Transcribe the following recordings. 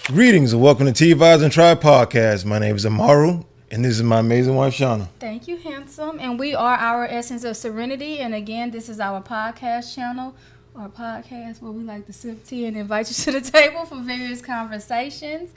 Greetings and welcome to T-Vibes and Tribe Podcast. My name is Amaru, and this is my amazing wife, Shana. Thank you, handsome. And we are our Essence of Serenity. And again, this is our podcast channel, or podcast where we like to sip tea and invite you to the table for various conversations.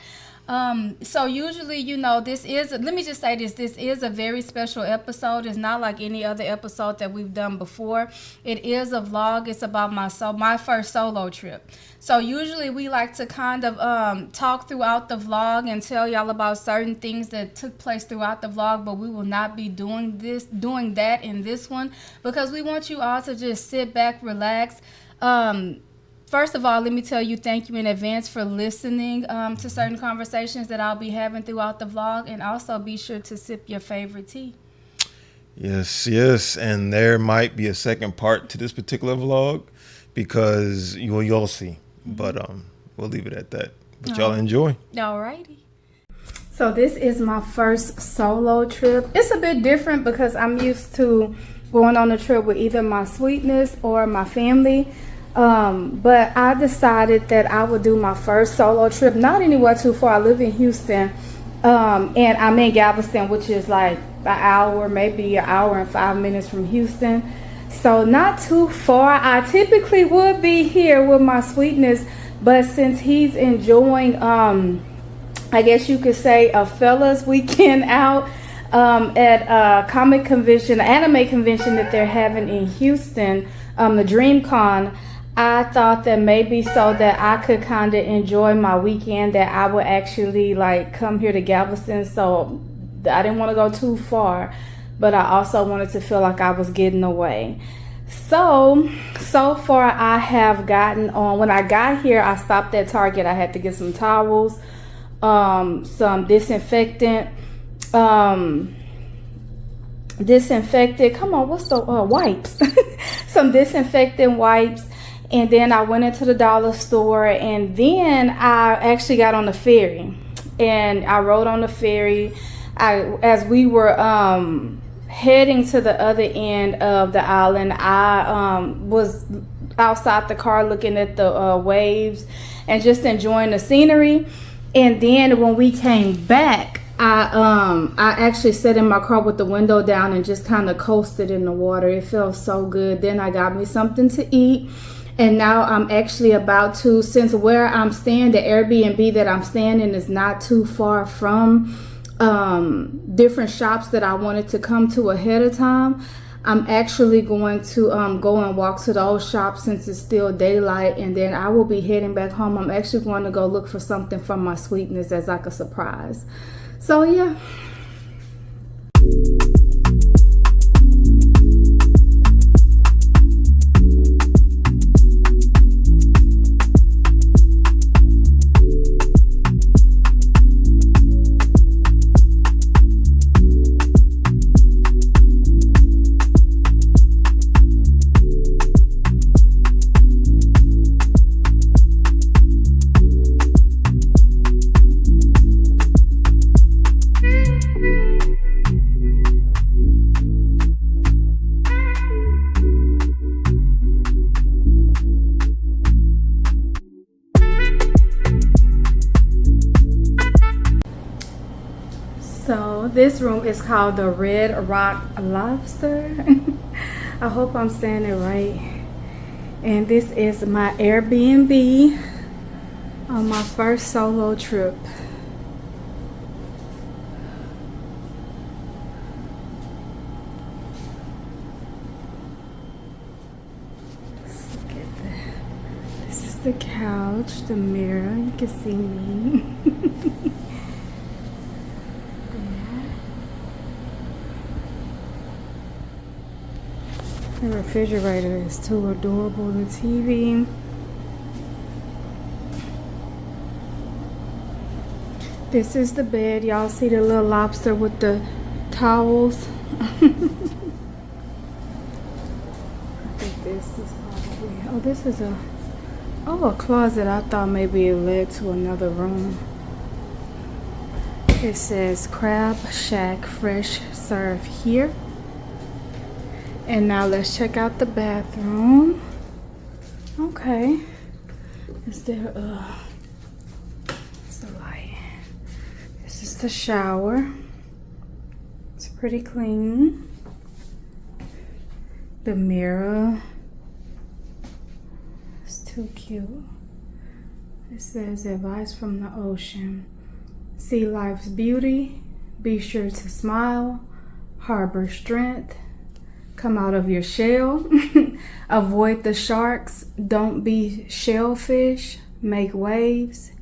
So usually, you know, this is a very special episode. It's not like any other episode that we've done before. It is a vlog. It's about my first solo trip. So usually we like to kind of talk throughout the vlog and tell y'all about certain things that took place throughout the vlog, but we will not be doing that in this one because we want you all to just sit back, relax. First of all, let me tell you thank you in advance for listening to certain conversations that I'll be having throughout the vlog, and also be sure to sip your favorite tea. Yes, and there might be a second part to this particular vlog because you'll see, but we'll leave it at that. But y'all enjoy. Alrighty. So this is my first solo trip. It's a bit different because I'm used to going on a trip with either my sweetness or my family. But I decided that I would do my first solo trip, not anywhere too far. I live in Houston, and I'm in Galveston, which is like maybe an hour and 5 minutes from Houston. So not too far. I typically would be here with my sweetness, but since he's enjoying, I guess you could say, a fella's weekend out, at a comic convention, anime convention that they're having in Houston, the DreamCon, I thought that maybe so that I could kind of enjoy my weekend, that I would actually like come here to Galveston. So I didn't want to go too far, but I also wanted to feel like I was getting away. So far I have gotten on. When I got here, I stopped at Target. I had to get some towels, some disinfectant, wipes, some disinfectant wipes. And then I went into the dollar store, and then I actually got on the ferry, and I rode on the ferry. As we were heading to the other end of the island, I was outside the car looking at the waves and just enjoying the scenery. And then when we came back, I actually sat in my car with the window down and just kind of coasted in the water. It felt so good. Then I got me something to eat. And now I'm actually about to, since where I'm staying, the Airbnb that I'm staying in is not too far from different shops that I wanted to come to ahead of time. I'm actually going to go and walk to those shops since it's still daylight, and then I will be heading back home. I'm actually going to go look for something from my sweetness as like a surprise. So yeah. So this room is called the Red Rock Lobster. I hope I'm saying it right. And this is my Airbnb on my first solo trip. Let's look at that. This is the couch, the mirror. You can see me. The refrigerator is too adorable. The TV. This is the bed. Y'all see the little lobster with the towels? I think this is probably, this is a closet. I thought maybe it led to another room. It says Crab Shack Fresh Serve here. And now let's check out the bathroom. Okay. Is there a the shower. It's pretty clean. The mirror. It's too cute. It says advice from the ocean. See life's beauty. Be sure to smile. Harbor strength. Come out of your shell. Avoid the sharks. Don't be shellfish. Make waves.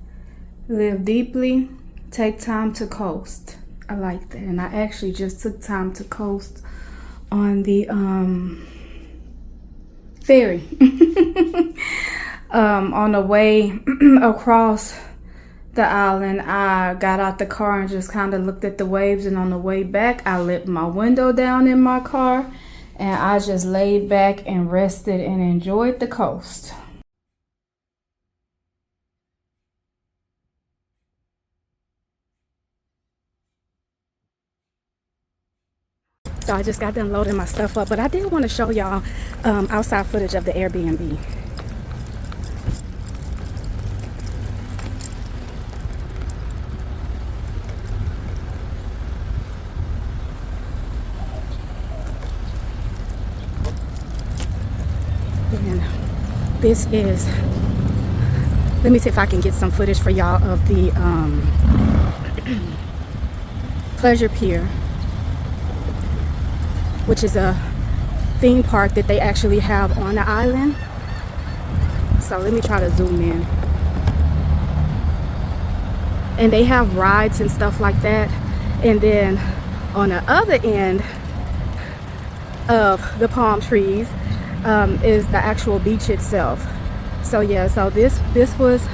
Live deeply. Take time to coast. I like that. And I actually just took time to coast on the ferry. On the way across the island, I got out the car and just kind of looked at the waves. And on the way back, I let my window down in my car. And I just laid back and rested and enjoyed the coast. So I just got done loading my stuff up, but I did want to show y'all outside footage of the Airbnb. And this is, let me see if I can get some footage for y'all of the Pleasure Pier, which is a theme park that they actually have on the island. So let me try to zoom in. And they have rides and stuff like that. And then on the other end of the palm trees is the actual beach itself. So yeah, so this was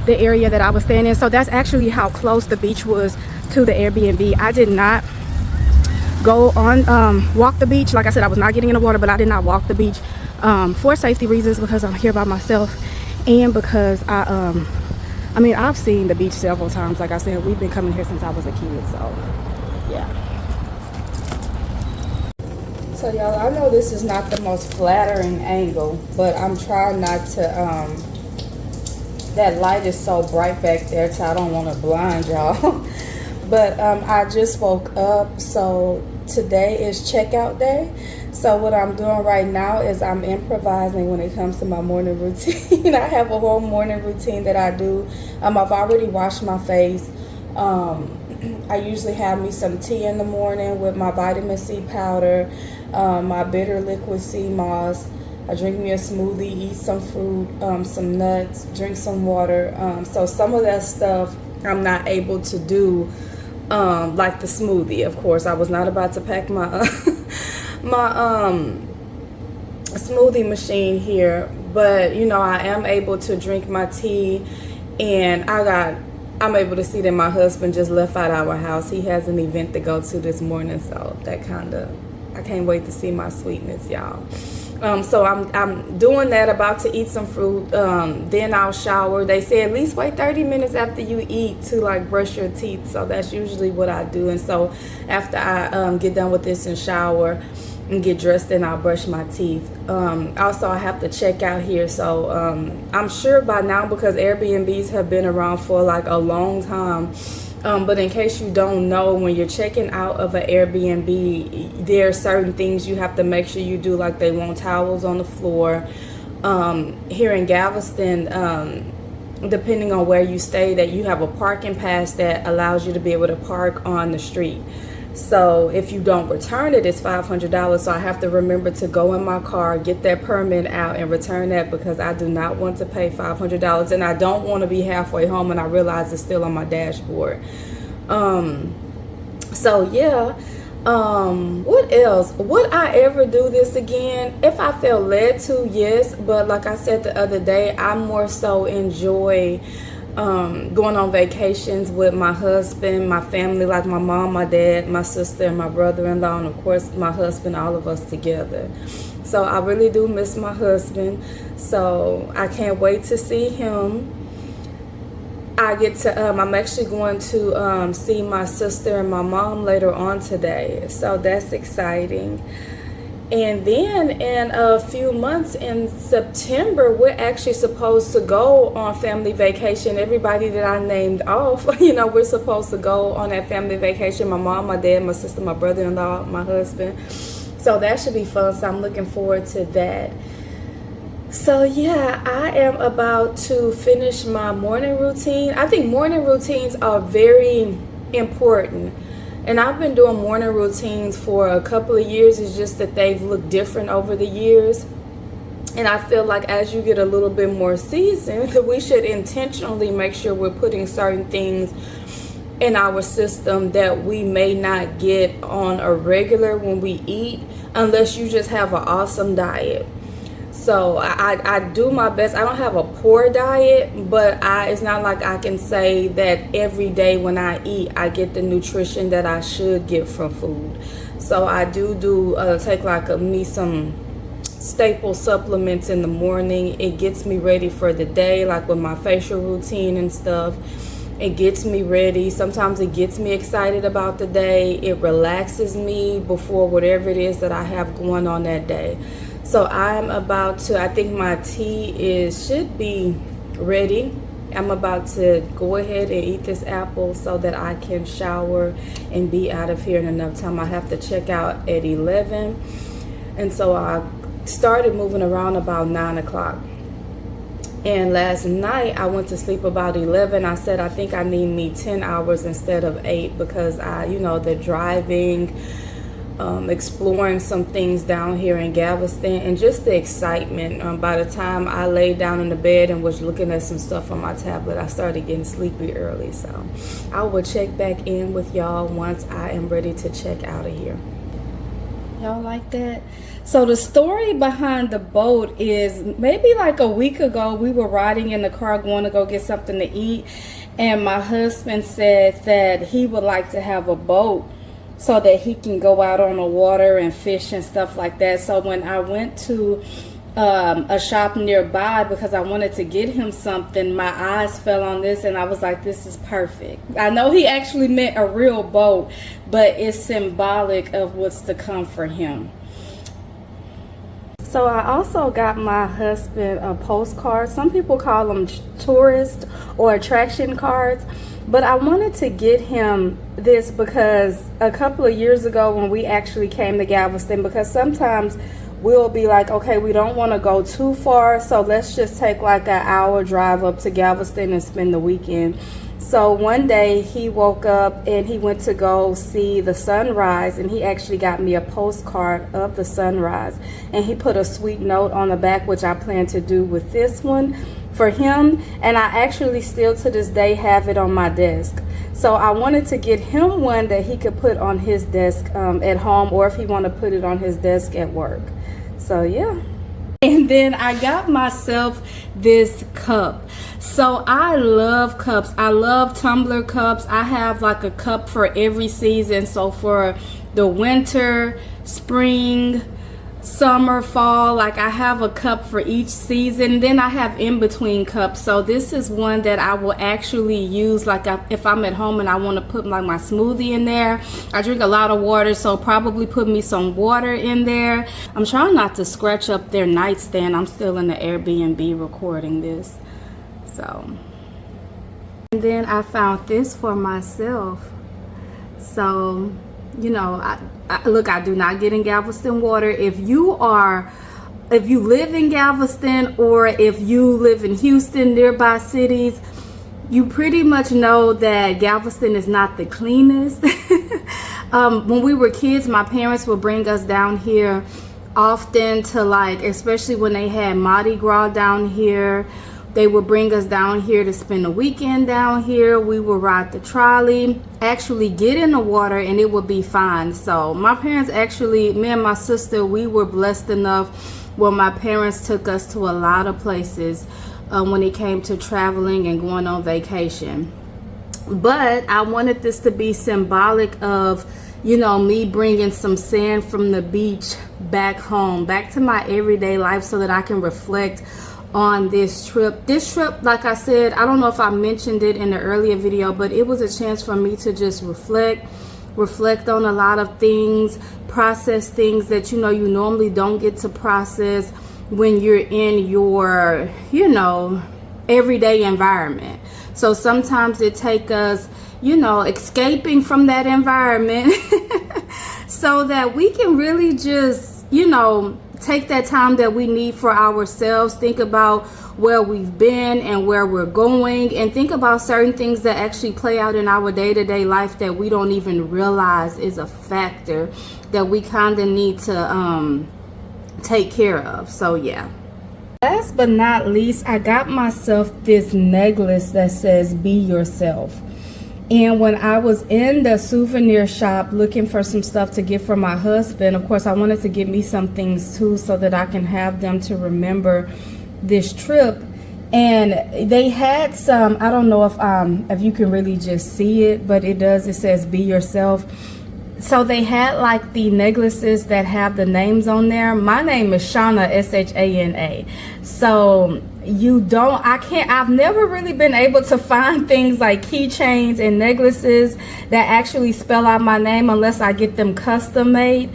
the area that I was staying in. So that's actually how close the beach was to the Airbnb. I did not go on walk the beach. Like I said, I was not getting in the water, but I did not walk the beach for safety reasons, because I'm here by myself, and because I mean, I've seen the beach several times. Like I said, we've been coming here since I was a kid, so yeah. So y'all, I know this is not the most flattering angle, but I'm trying not to that light is so bright back there, so I don't want to blind y'all. But I just woke up, so today is checkout day. So what I'm doing right now is I'm improvising when it comes to my morning routine. I have a whole morning routine that I do. I've already washed my face. I usually have me some tea in the morning with my vitamin C powder, my bitter liquid sea moss. I drink me a smoothie, eat some fruit, some nuts, drink some water. So some of that stuff I'm not able to do. Like the smoothie, of course. I was not about to pack my my smoothie machine here, but you know, I am able to drink my tea, and I'm able to see that my husband just left out our house. He has an event to go to this morning, so that I can't wait to see my sweetness, y'all. So I'm doing that, about to eat some fruit, then I'll shower. They say at least wait 30 minutes after you eat to like brush your teeth, so that's usually what I do. And so after I get done with this and shower and get dressed, and I'll brush my teeth. Also, I have to check out here, so I'm sure by now, because Airbnbs have been around for like a long time. But in case you don't know, when you're checking out of an Airbnb, there are certain things you have to make sure you do, like they want towels on the floor. Here in Galveston, depending on where you stay, that you have a parking pass that allows you to be able to park on the street. So if you don't return it, it's $500. So I have to remember to go in my car, get that permit out, and return that, because I do not want to pay $500, and I don't want to be halfway home and I realize it's still on my dashboard. So yeah. What else? Would I ever do this again? If I feel led to, yes. But like I said the other day, I more so enjoy going on vacations with my husband, my family, like my mom, my dad, my sister, and my brother-in-law, and of course my husband, all of us together. So I really do miss my husband, so I can't wait to see him. I get to I'm actually going to see my sister and my mom later on today, so that's exciting. And then in a few months in September, we're actually supposed to go on family vacation. Everybody that I named off, we're supposed to go on that family vacation. My mom, my dad, my sister, my brother-in-law, my husband. So that should be fun. So I'm looking forward to that. So yeah, I am about to finish my morning routine. I think morning routines are very important. And I've been doing morning routines for a couple of years. It's just that they've looked different over the years. And I feel like as you get a little bit more seasoned, we should intentionally make sure we're putting certain things in our system that we may not get on a regular when we eat, unless you just have an awesome diet. So I do my best. I don't have a poor diet, but it's not like I can say that every day when I eat, I get the nutrition that I should get from food. So I do take me some staple supplements in the morning. It gets me ready for the day, like with my facial routine and stuff. It gets me ready. Sometimes it gets me excited about the day. It relaxes me before whatever it is that I have going on that day. So I'm about to, I think my tea should be ready. I'm about to go ahead and eat this apple so that I can shower and be out of here in enough time. I have to check out at 11. And so I started moving around about 9 o'clock. And last night I went to sleep about 11. I said I think I need me 10 hours instead of 8 because the driving, exploring some things down here in Galveston, and just the excitement. By the time I laid down in the bed and was looking at some stuff on my tablet, I started getting sleepy early. So I will check back in with y'all once I am ready to check out of here. Y'all like that? So the story behind the boat is maybe like a week ago, we were riding in the car going to go get something to eat, and my husband said that he would like to have a boat so that he can go out on the water and fish and stuff like that. So when I went to a shop nearby because I wanted to get him something, my eyes fell on this and I was like, this is perfect. I know he actually meant a real boat, but it's symbolic of what's to come for him. So I also got my husband a postcard. Some people call them tourist or attraction cards. But I wanted to get him this because a couple of years ago when we actually came to Galveston, because sometimes we'll be like, okay, we don't want to go too far, so let's just take like an hour drive up to Galveston and spend the weekend. So one day he woke up and he went to go see the sunrise, and he actually got me a postcard of the sunrise, and he put a sweet note on the back, which I plan to do with this one for him. And I actually still to this day have it on my desk. So I wanted to get him one that he could put on his desk at home, or if he want to put it on his desk at work. So yeah. And then I got myself this cup. So I love cups. I love tumbler cups. I have like a cup for every season. So for the winter, spring, summer, fall, like I have a cup for each season. Then I have in between cups. So this is one that I will actually use like if I'm at home and I want to put like my smoothie in there. I drink a lot of water, so probably put me some water in there. I'm trying not to scratch up their nightstand. I'm still in the Airbnb recording this. So, and then I found this for myself. So, I do not get in Galveston water. If you live in Galveston, or if you live in Houston, nearby cities, you pretty much know that Galveston is not the cleanest. When we were kids, my parents would bring us down here often to especially when they had Mardi Gras down here. They would bring us down here to spend the weekend down here. We would ride the trolley, actually get in the water, and it would be fine. So my parents actually, me and my sister, we were blessed enough where my parents took us to a lot of places when it came to traveling and going on vacation. But I wanted this to be symbolic of, me bringing some sand from the beach back home, back to my everyday life, so that I can reflect on this trip. This trip, like I said, I don't know if I mentioned it in the earlier video, but it was a chance for me to just reflect reflect on a lot of things, process things that you normally don't get to process when you're in your everyday environment. So sometimes it takes us escaping from that environment so that we can really just take that time that we need for ourselves, think about where we've been and where we're going, and think about certain things that actually play out in our day-to-day life that we don't even realize is a factor that we kind of need to take care of. So yeah. Last but not least, I got myself this necklace that says "Be Yourself." And when I was in the souvenir shop looking for some stuff to get for my husband, of course I wanted to get me some things too so that I can have them to remember this trip. And they had some, I don't know if you can really just see it, but it says "Be Yourself." So they had like the necklaces that have the names on there. My name is Shana, S-H-A-N-A. So I've never really been able to find things like keychains and necklaces that actually spell out my name unless I get them custom made.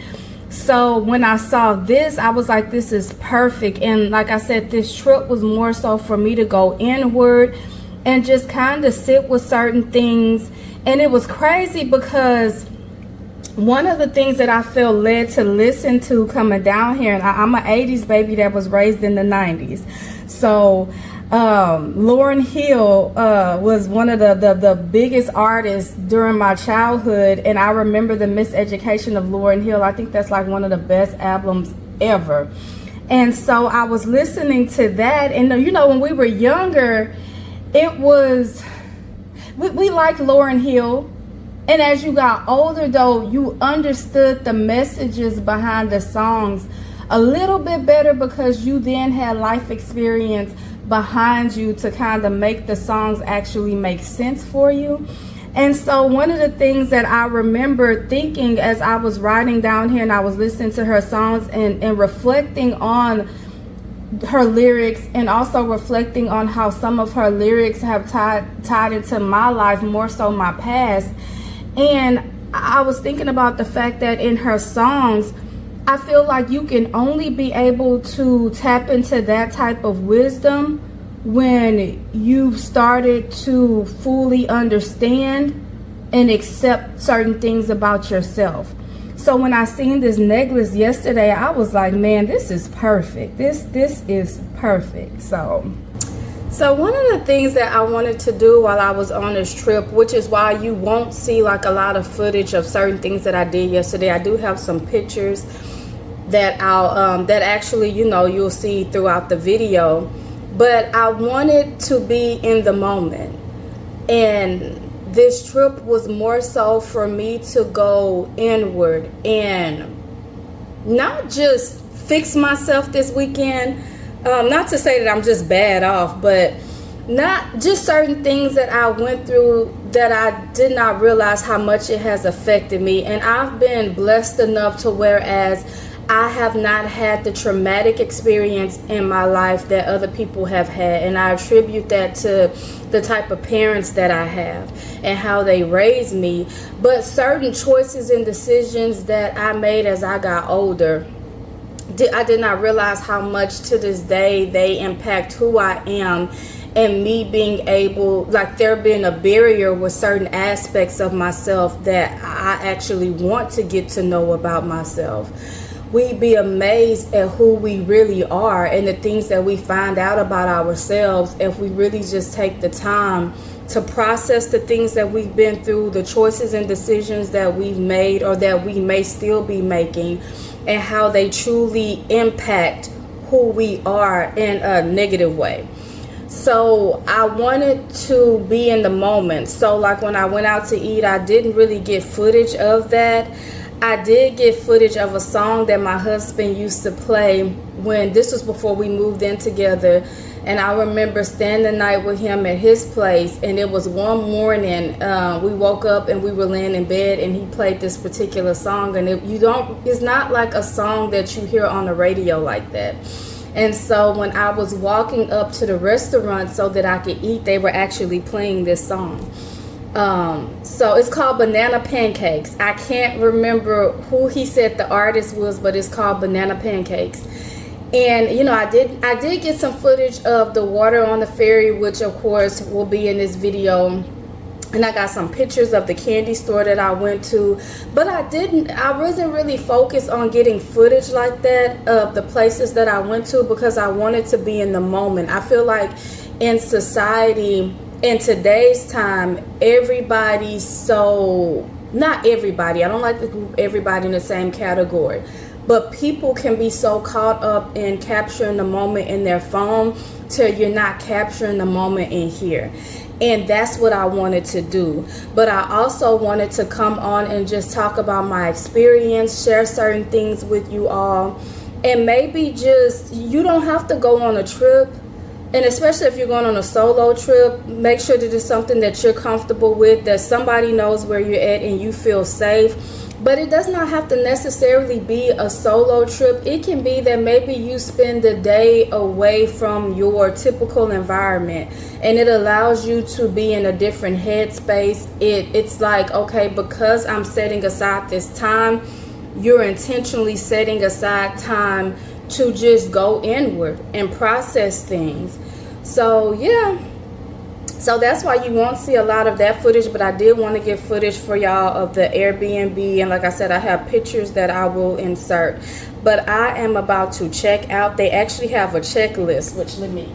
So when I saw this, I was like, this is perfect. And like I said, this trip was more so for me to go inward and just kind of sit with certain things. And it was crazy because one of the things that I feel led to listen to coming down here, and I'm an 80s baby that was raised in the 90s. So Lauryn Hill was one of the biggest artists during my childhood, and I remember the Miseducation of Lauryn Hill. I think that's like one of the best albums ever. And so I was listening to that, and when we were younger, it was we liked Lauryn Hill. And as you got older, though, you understood the messages behind the songs a little bit better because you then had life experience behind you to kind of make the songs actually make sense for you. And so one of the things that I remember thinking as I was riding down here and I was listening to her songs and reflecting on her lyrics, and also reflecting on how some of her lyrics have tied into my life, more so my past. And I was thinking about the fact that in her songs, I feel like you can only be able to tap into that type of wisdom when you've started to fully understand and accept certain things about yourself. So when I seen this necklace yesterday, I was like, man, this is perfect. This is perfect. So one of the things that I wanted to do while I was on this trip, which is why you won't see like a lot of footage of certain things that I did yesterday. I do have some pictures that that actually, you'll see throughout the video. But I wanted to be in the moment. And this trip was more so for me to go inward and not just fix myself this weekend. Not to say that I'm just bad off, but not just certain things that I went through that I did not realize how much it has affected me. And I've been blessed enough to whereas I have not had the traumatic experience in my life that other people have had. And I attribute that to the type of parents that I have and how they raised me. But certain choices and decisions that I made as I got older, I did not realize how much to this day they impact who I am, and me being able, like there being a barrier with certain aspects of myself that I actually want to get to know about myself. We'd be amazed at who we really are and the things that we find out about ourselves if we really just take the time to process the things that we've been through, the choices and decisions that we've made or that we may still be making, and how they truly impact who we are in a negative way. So I wanted to be in the moment. So like when I went out to eat, I didn't really get footage of that. I did get footage of a song that my husband used to play when this was before we moved in together. And I remember staying the night with him at his place, and it was one morning, we woke up and we were laying in bed and he played this particular song, and it's not like a song that you hear on the radio like that. And so when I was walking up to the restaurant so that I could eat, they were actually playing this song. So it's called Banana Pancakes. I can't remember who he said the artist was, but it's called Banana Pancakes. And you know, I did get some footage of the water on the ferry, which of course will be in this video. And I got some pictures of the candy store that I went to, but I wasn't really focused on getting footage like that of the places that I went to, because I wanted to be in the moment. I feel like in society, in today's time, everybody's so, not everybody, I don't like to group everybody in the same category, but people can be so caught up in capturing the moment in their phone till you're not capturing the moment in here. And that's what I wanted to do. But I also wanted to come on and just talk about my experience, share certain things with you all, and maybe just, you don't have to go on a trip. And especially if you're going on a solo trip, make sure that it's something that you're comfortable with, that somebody knows where you're at and you feel safe. But it does not have to necessarily be a solo trip. It can be that maybe you spend the day away from your typical environment, and it allows you to be in a different headspace. It's like, okay, because I'm setting aside this time, you're intentionally setting aside time to just go inward and process things. So yeah, so that's why you won't see a lot of that footage, but I did want to get footage for y'all of the Airbnb, and like I said, I have pictures that I will insert. But I am about to check out. They actually have a checklist, which let me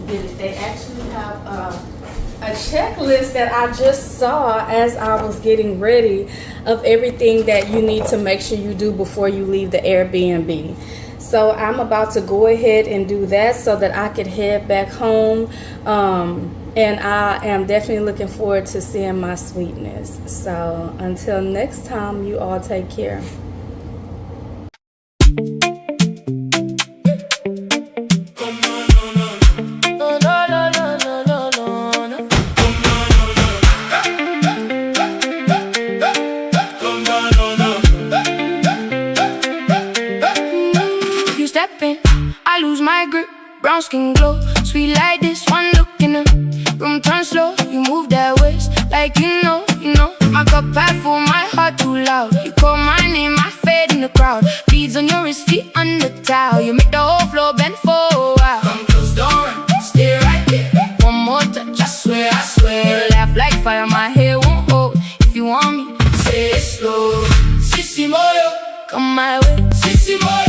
get it. They actually have a checklist that I just saw as I was getting ready, of everything that you need to make sure you do before you leave the Airbnb. So I'm about to go ahead and do that so that I could head back home. And I am definitely looking forward to seeing my sweetness. So until next time, you all take care. I lose my grip, brown skin glow, sweet like this, one look in the room turn slow, you move that waist, like you know, my cup half full, my heart too loud, you call my name, I fade in the crowd, beads on your wrist, feet on the towel, you make the whole floor bend forward, come close, don't run, stay right there, one more touch, I swear, you laugh like fire, my hair won't hold, if you want me, say it slow, Sissy Moyo, come my way, Sissy Moyo.